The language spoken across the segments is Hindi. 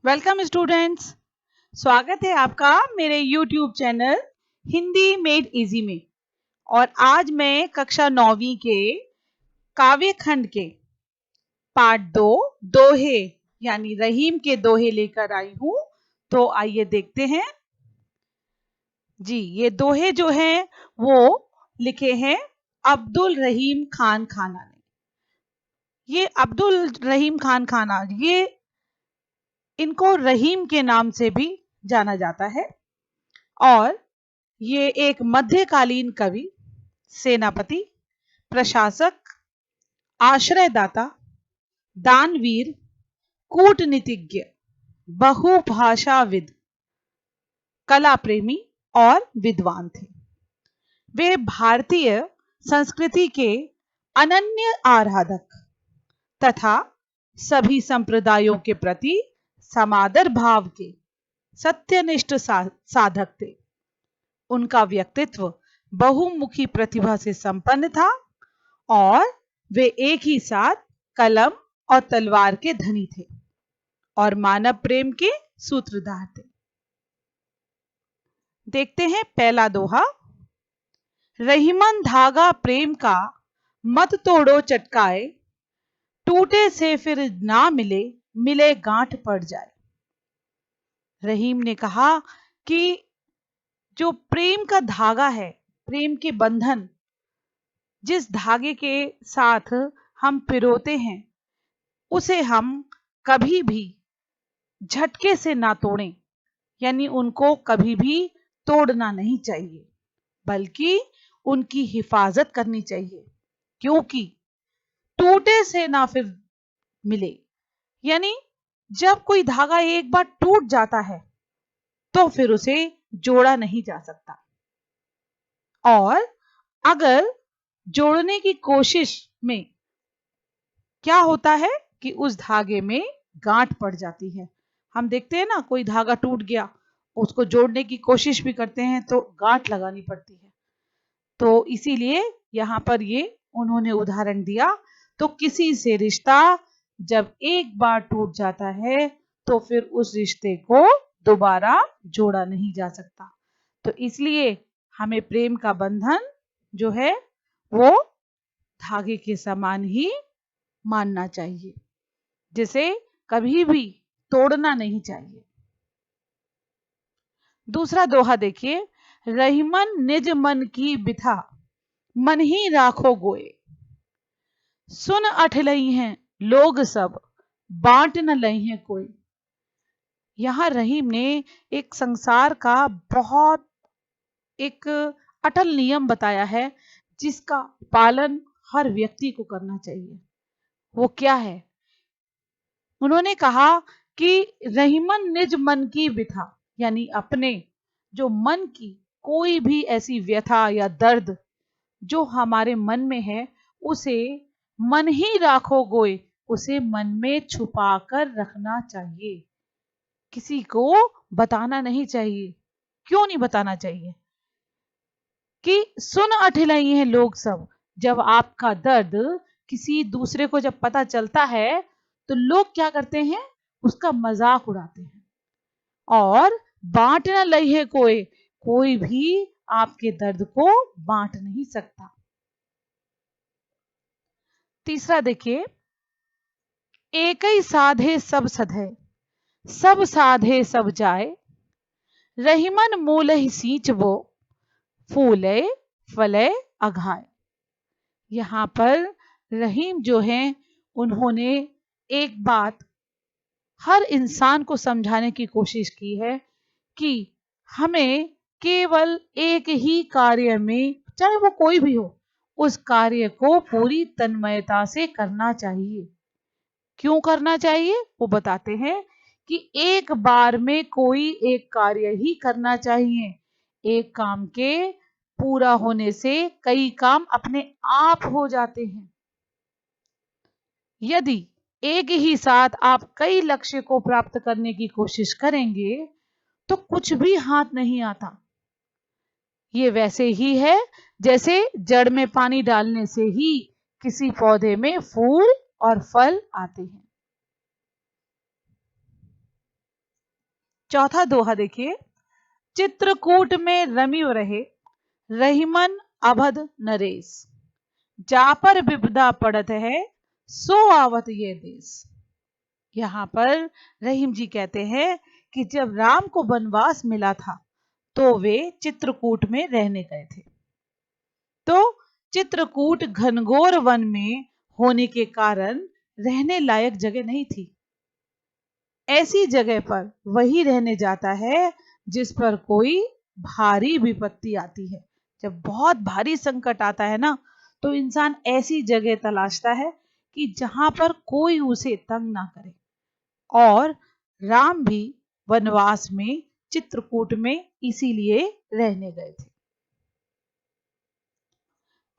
Welcome students. स्वागत है आपका मेरे YouTube channel Hindi made easy में। और आज मैं कक्षा 9वीं के काव्य खंड के पार्ट 2 दोहे यानी रहीम के दोहे लेकर आई हूँ। तो आइए देखते हैं। जी, ये दोहे जो हैं वो लिखे हैं अब्दुल रहीम खान खाना ने। ये अब्दुल रहीम खान खाना, ये इनको रहीम के नाम से भी जाना जाता है। और ये एक मध्यकालीन कवि, सेनापति, प्रशासक, आश्रयदाता, दानवीर, कूटनीतिज्ञ, बहुभाषाविद, कला प्रेमी और विद्वान थे। वे भारतीय संस्कृति के अनन्य आराधक तथा सभी संप्रदायों के प्रति समादर भाव के सत्यनिष्ठ साधक थे। उनका व्यक्तित्व बहुमुखी प्रतिभा से संपन्न था और वे एक ही साथ कलम और तलवार के धनी थे और मानव प्रेम के सूत्रधार थे। देखते हैं पहला दोहा। रहीमन धागा प्रेम का मत तोड़ो चटकाए, टूटे से फिर ना मिले, मिले गांठ पड़ जाए। रहीम ने कहा कि जो प्रेम का धागा है, प्रेम के बंधन, जिस धागे के साथ हम पिरोते हैं, उसे हम कभी भी झटके से ना तोड़ें, यानी उनको कभी भी तोड़ना नहीं चाहिए, बल्कि उनकी हिफाजत करनी चाहिए। क्योंकि टूटे से ना फिर मिले, यानी जब कोई धागा एक बार टूट जाता है तो फिर उसे जोड़ा नहीं जा सकता। और अगर जोड़ने की कोशिश में क्या होता है कि उस धागे में गांठ पड़ जाती है। हम देखते हैं ना, कोई धागा टूट गया, उसको जोड़ने की कोशिश भी करते हैं तो गांठ लगानी पड़ती है। तो इसीलिए यहाँ पर ये उन्होंने उदाहरण दिया। तो किसी से रिश्ता जब एक बार टूट जाता है तो फिर उस रिश्ते को दोबारा जोड़ा नहीं जा सकता। तो इसलिए हमें प्रेम का बंधन जो है वो धागे के समान ही मानना चाहिए, जिसे कभी भी तोड़ना नहीं चाहिए। दूसरा दोहा देखिए। रहीमन निज मन की बिथा, मन ही राखो गोए, सुन अठ लई हैं लोग सब, बांट न लई हैं कोई। यहां रहीम ने एक संसार का बहुत एक अटल नियम बताया है, जिसका पालन हर व्यक्ति को करना चाहिए। वो क्या है? उन्होंने कहा कि रहीमन निज मन की व्यथा, यानी अपने जो मन की कोई भी ऐसी व्यथा या दर्द जो हमारे मन में है, उसे मन ही राखो गोए, उसे मन में छुपा कर रखना चाहिए। किसी को बताना नहीं चाहिए। क्यों नहीं बताना चाहिए? कि सुन अठिलाई हैं लोग सब। जब आपका दर्द किसी दूसरे को जब पता चलता है तो लोग क्या करते हैं? उसका मजाक उड़ाते हैं। और बांट न लई है कोई, कोई भी आपके दर्द को बांट नहीं सकता। तीसरा देखिए। एक ही साधे सब सधे, सब साधे सब जाए, रहीमन मूल ही सींच वो, फूले फले अघाए। यहाँ पर रहीम जो हैं, उन्होंने एक बात हर इंसान को समझाने की कोशिश की है कि हमें केवल एक ही कार्य में, चाहे वो कोई भी हो, उस कार्य को पूरी तन्मयता से करना चाहिए। क्यों करना चाहिए? वो बताते हैं कि एक बार में कोई एक कार्य ही करना चाहिए। एक काम के पूरा होने से कई काम अपने आप हो जाते हैं। यदि एक ही साथ आप कई लक्ष्य को प्राप्त करने की कोशिश करेंगे तो कुछ भी हाथ नहीं आता। ये वैसे ही है जैसे जड़ में पानी डालने से ही किसी पौधे में फूल और फल आते हैं। चौथा दोहा देखिए, चित्रकूट में रमिव रहे, रहीमन अभद नरेश, जा पर विपदा पड़त है, सो आवत ये देश। यहाँ पर रहीम जी कहते हैं कि जब राम को वनवास मिला था तो वे चित्रकूट में रहने गए थे। तो चित्रकूट घनघोर वन में होने के कारण रहने लायक जगह नहीं थी। ऐसी जगह पर वही रहने जाता है जिस पर कोई भारी विपत्ति आती है। जब बहुत भारी संकट आता है ना, तो इंसान ऐसी जगह तलाशता है कि जहां पर कोई उसे तंग ना करे। और राम भी वनवास में चित्रकूट में इसीलिए रहने गए थे।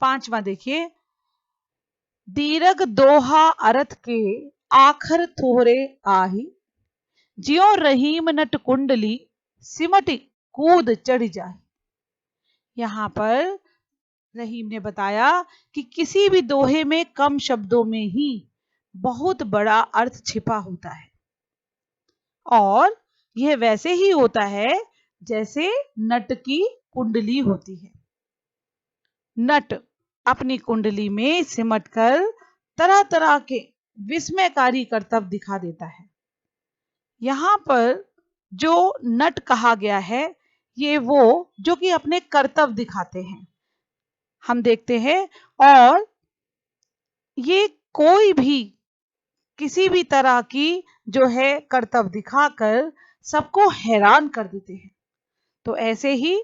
पांचवा देखिए, दीर्घ दोहा अर्थ के आखर थोरे आही, ज्यो रहीम नट कुंडली, सिमट कूद चढ़ जाए। यहां पर रहीम ने बताया कि किसी भी दोहे में कम शब्दों में ही बहुत बड़ा अर्थ छिपा होता है, और यह वैसे ही होता है जैसे नट की कुंडली होती है। नट अपनी कुंडली में सिमटकर तरह तरह के विस्मयकारी करतब दिखा देता है। यहां पर जो नट कहा गया है, ये वो जो कि अपने करतब दिखाते हैं, हम देखते हैं। और ये कोई भी किसी भी तरह की जो है करतब दिखाकर सबको हैरान कर देते हैं। तो ऐसे ही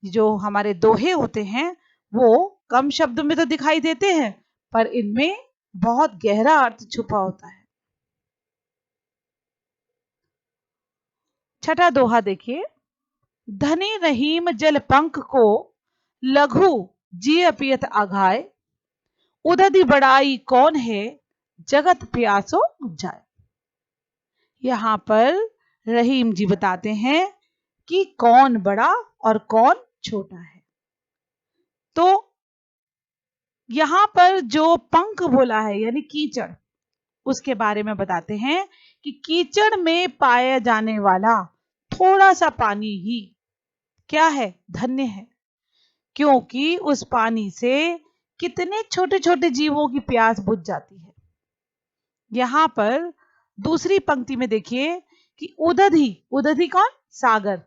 जो हमारे दोहे होते हैं वो कम शब्द में तो दिखाई देते हैं, पर इनमें बहुत गहरा अर्थ छुपा होता है। छठा दोहा देखिए, धनी रहीम जल पंख को, लघु जी अपियत अघाय, उदधि बड़ाई कौन है, जगत प्यासो जाए। यहां पर रहीम जी बताते हैं कि कौन बड़ा और कौन छोटा है। तो यहां पर जो पंख बोला है यानी कीचड़, उसके बारे में बताते हैं कि कीचड़ में पाया जाने वाला थोड़ा सा पानी ही क्या है, धन्य है। क्योंकि उस पानी से कितने छोटे छोटे जीवों की प्यास बुझ जाती है। यहां पर दूसरी पंक्ति में देखिए कि उदधि, उदधि कौन, सागर,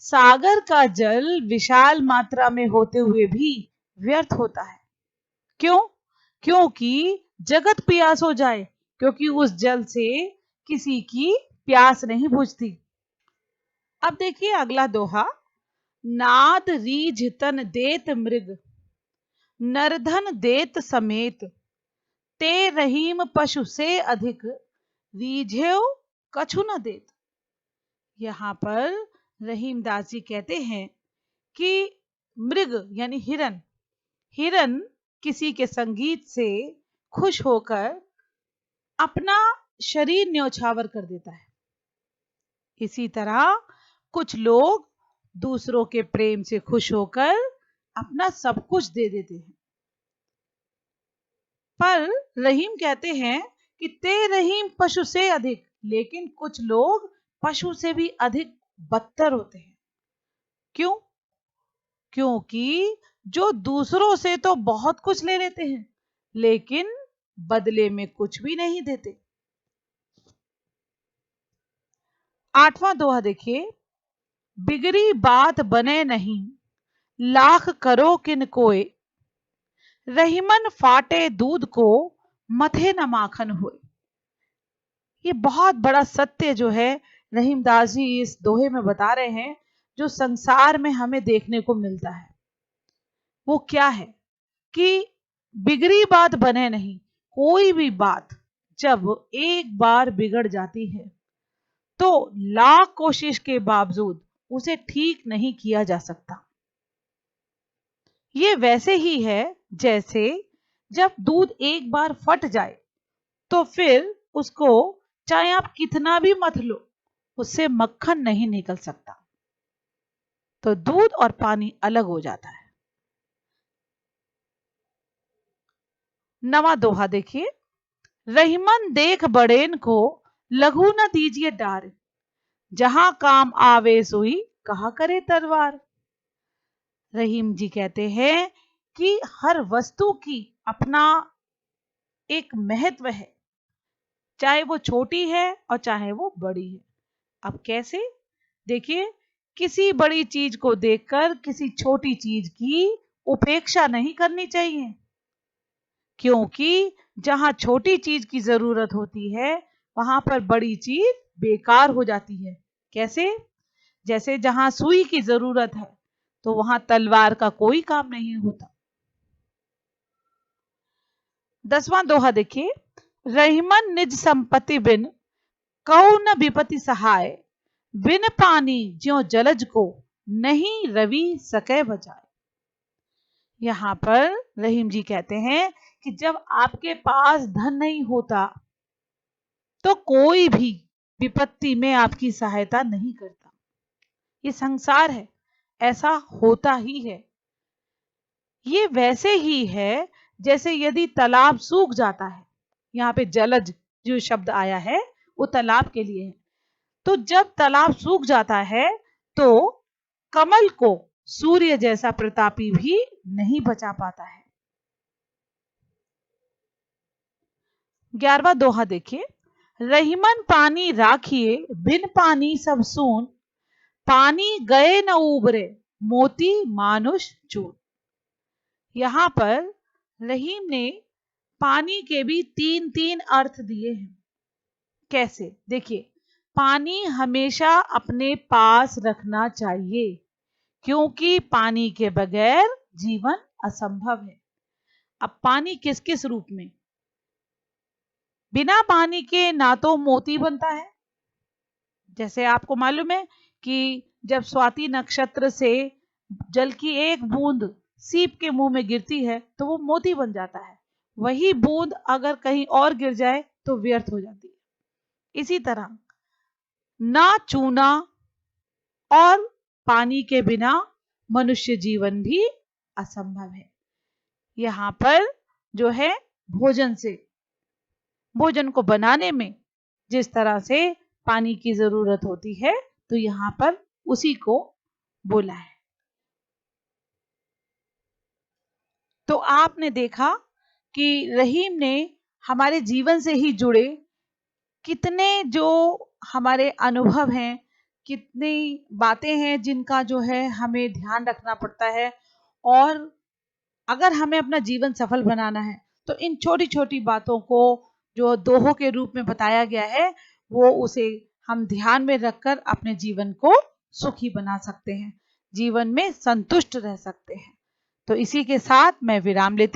सागर का जल विशाल मात्रा में होते हुए भी व्यर्थ होता है। क्यों? क्योंकि जगत प्यास हो जाए, क्योंकि उस जल से किसी की प्यास नहीं बुझती। अब देखिए अगला दोहा, नाद रीझ तन देत मृग, नरधन देत समेत, ते रहीम पशु से अधिक, रीझेव कछु न देत। यहां पर रहीम दास जी कहते हैं कि मृग यानी हिरन, हिरन किसी के संगीत से खुश होकर अपना शरीर न्यौछावर कर देता है। इसी तरह कुछ लोग दूसरों के प्रेम से खुश होकर अपना सब कुछ दे देते हैं। पर रहीम कहते हैं कि ते रहीम पशु से अधिक, लेकिन कुछ लोग पशु से भी अधिक बदतर होते हैं। क्यों? क्योंकि जो दूसरों से तो बहुत कुछ ले लेते हैं, लेकिन बदले में कुछ भी नहीं देते। आठवां दोहा देखिए, बिगड़ी बात बने नहीं, लाख करो किन कोय, रहीमन फाटे दूध को, मथे न माखन होए। ये बहुत बड़ा सत्य जो है रहीमदास जी इस दोहे में बता रहे हैं, जो संसार में हमें देखने को मिलता है। वो क्या है कि बिगड़ी बात बने नहीं। कोई भी बात जब एक बार बिगड़ जाती है तो लाख कोशिश के बावजूद उसे ठीक नहीं किया जा सकता। ये वैसे ही है जैसे जब दूध एक बार फट जाए तो फिर उसको चाहे आप कितना भी मथ लो, उससे मक्खन नहीं निकल सकता। तो दूध और पानी अलग हो जाता है। नवा दोहा देखिए, रहीमन देख बड़ेन को, लघु न दीजिए डार, जहां काम आवे सुई कहा करे तलवार। रहीम जी कहते हैं कि हर वस्तु की अपना एक महत्व है, चाहे वो छोटी है और चाहे वो बड़ी है। अब कैसे? देखिए, किसी बड़ी चीज को देखकर किसी छोटी चीज की उपेक्षा नहीं करनी चाहिए, क्योंकि जहां छोटी चीज की जरूरत होती है वहां पर बड़ी चीज बेकार हो जाती है। कैसे? जैसे जहां सुई की जरूरत है तो वहां तलवार का कोई काम नहीं होता। 10वां दोहा देखिए, रहीमन निज संपत्ति बिन कऊ न विपत्ति सहाय, बिन पानी ज्यों जलज को नहीं रवि सके बचाए। यहां पर रहीम जी कहते हैं कि जब आपके पास धन नहीं होता तो कोई भी विपत्ति में आपकी सहायता नहीं करता। ये संसार है, ऐसा होता ही है। ये वैसे ही है जैसे यदि तालाब सूख जाता है, यहाँ पे जलज जो शब्द आया है वो तालाब के लिए है। तो जब तालाब सूख जाता है तो कमल को सूर्य जैसा प्रतापी भी नहीं बचा पाता है। 11वां दोहा देखिए, रहीमन पानी राखिए बिन पानी सब सून, पानी गए न उबरे मोती मानुष चून। यहां पर रहीम ने पानी के भी तीन तीन अर्थ दिए हैं। कैसे? देखिए, पानी हमेशा अपने पास रखना चाहिए, क्योंकि पानी के बगैर जीवन असंभव है। अब पानी किस किस रूप में? बिना पानी के ना तो मोती बनता है, जैसे आपको मालूम है कि जब स्वाति नक्षत्र से जल की एक बूंद सीप के मुंह में गिरती है तो वो मोती बन जाता है। वही बूंद अगर कहीं और गिर जाए तो व्यर्थ हो जाती है। इसी तरह ना चूना और पानी के बिना मनुष्य जीवन भी असंभव है। यहाँ पर जो है भोजन को बनाने में जिस तरह से पानी की जरूरत होती है तो यहाँ पर उसी को बोला है। तो आपने देखा कि रहीम ने हमारे जीवन से ही जुड़े कितने जो हमारे अनुभव हैं, कितनी बातें हैं जिनका जो है हमें ध्यान रखना पड़ता है। और अगर हमें अपना जीवन सफल बनाना है तो इन छोटी छोटी बातों को जो दोहों के रूप में बताया गया है वो उसे हम ध्यान में रखकर अपने जीवन को सुखी बना सकते हैं, जीवन में संतुष्ट रह सकते हैं। तो इसी के साथ मैं विराम लेती